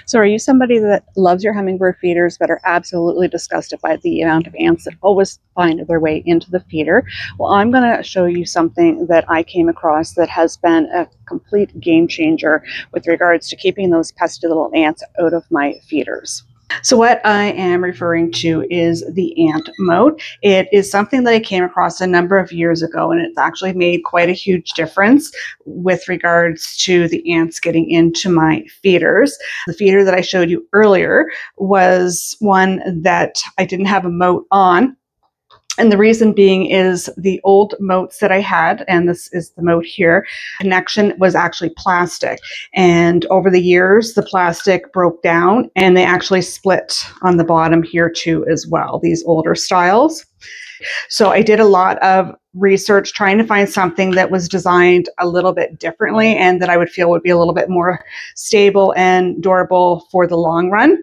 So are you somebody that loves your hummingbird feeders but are absolutely disgusted by the amount of ants that always find their way into the feeder? Well, I'm going to show you something that I came across that has been a complete game changer with regards to keeping those pesky little ants out of my feeders. So what I am referring to is the ant moat. It is something that I came across a number of years ago, and it's actually made quite a huge difference with regards to the ants getting into my feeders. The feeder that I showed you earlier was one that I didn't have a moat on. And the reason being is the old moats that I had, and this is the moat here, connection was actually plastic. And over the years, the plastic broke down and they actually split on the bottom here too as well, these older styles. So I did a lot of research trying to find something that was designed a little bit differently and that I would feel would be a little bit more stable and durable for the long run.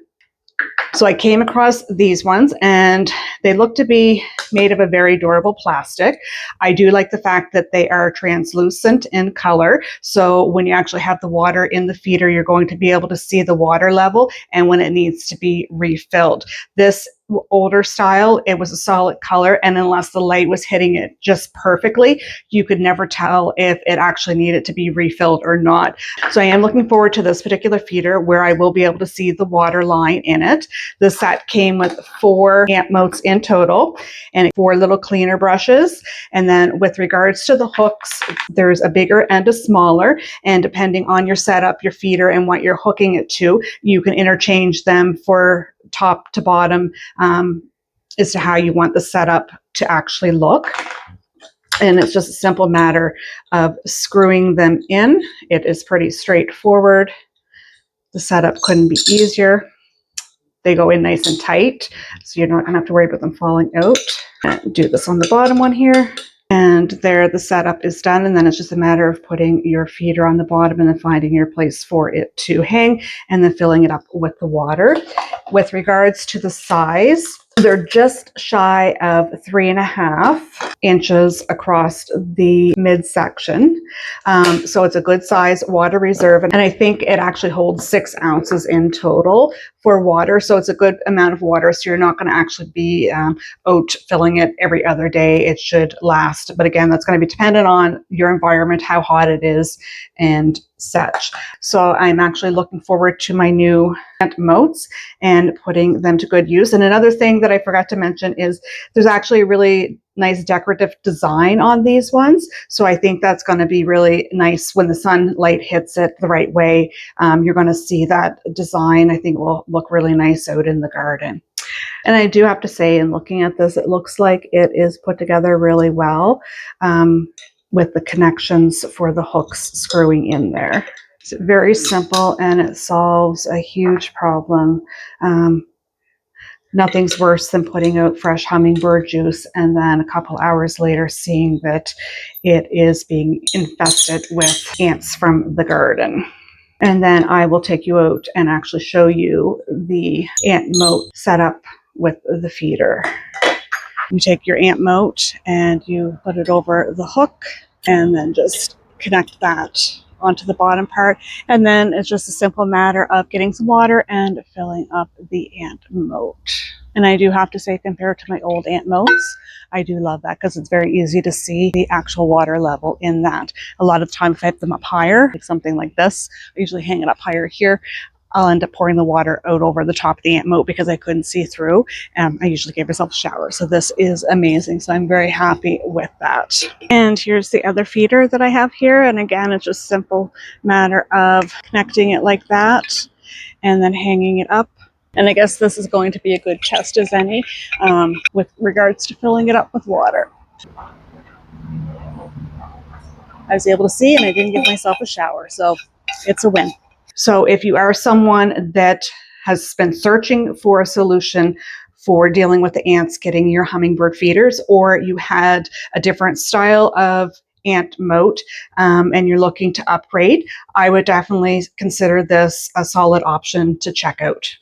So I came across these ones and they look to be made of a very durable plastic. I do like the fact that they are translucent in color. So when you actually have the water in the feeder, you're going to be able to see the water level and when it needs to be refilled. This older style, it was a solid color, and unless the light was hitting it just perfectly, you could never tell if it actually needed to be refilled or not. So I am looking forward to this particular feeder where I will be able to see the water line in it. The set came with 4 ant moats in total and 4 little cleaner brushes. And then with regards to the hooks, there's a bigger and a smaller, and depending on your setup, your feeder, and what you're hooking it to, you can interchange them for top to bottom as to how you want the setup to actually look. And it's just a simple matter of screwing them in. It is pretty straightforward. The setup couldn't be easier. They go in nice and tight, so you're not going to have to worry about them falling out. And do this on the bottom one here. And there the setup is done, and then it's just a matter of putting your feeder on the bottom and then finding your place for it to hang and then filling it up with the water. With regards to the size, they're just shy of 3.5 inches across the midsection. So it's a good size water reserve. And I think it actually holds 6 ounces in total for water. So it's a good amount of water. So you're not going to actually be out filling it every other day. It should last. But again, that's going to be dependent on your environment, how hot it is, and such. So I'm actually looking forward to my new ant moats and putting them to good use. And another thing that I forgot to mention is there's actually a really nice decorative design on these ones. So I think that's going to be really nice when the sunlight hits it the right way. You're going to see that design. I think will look really nice out in the garden. And I do have to say, in looking at this, it looks like it is put together really well. With the connections for the hooks screwing in there. It's very simple and it solves a huge problem. Nothing's worse than putting out fresh hummingbird juice and then a couple hours later seeing that it is being infested with ants from the garden. And then I will take you out and actually show you the ant moat setup with the feeder. You take your ant moat and you put it over the hook and then just connect that onto the bottom part. And then it's just a simple matter of getting some water and filling up the ant moat. And I do have to say, compared to my old ant moats, I do love that because it's very easy to see the actual water level in that. A lot of the time if I have them up higher, like something like this, I usually hang it up higher here, I'll end up pouring the water out over the top of the ant moat because I couldn't see through. I usually give myself a shower. So this is amazing. So I'm very happy with that. And here's the other feeder that I have here. And again, it's just a simple matter of connecting it like that and then hanging it up. And I guess this is going to be a good test as any with regards to filling it up with water. I was able to see and I didn't give myself a shower. So it's a win. So if you are someone that has been searching for a solution for dealing with the ants getting your hummingbird feeders, or you had a different style of ant moat and you're looking to upgrade, I would definitely consider this a solid option to check out.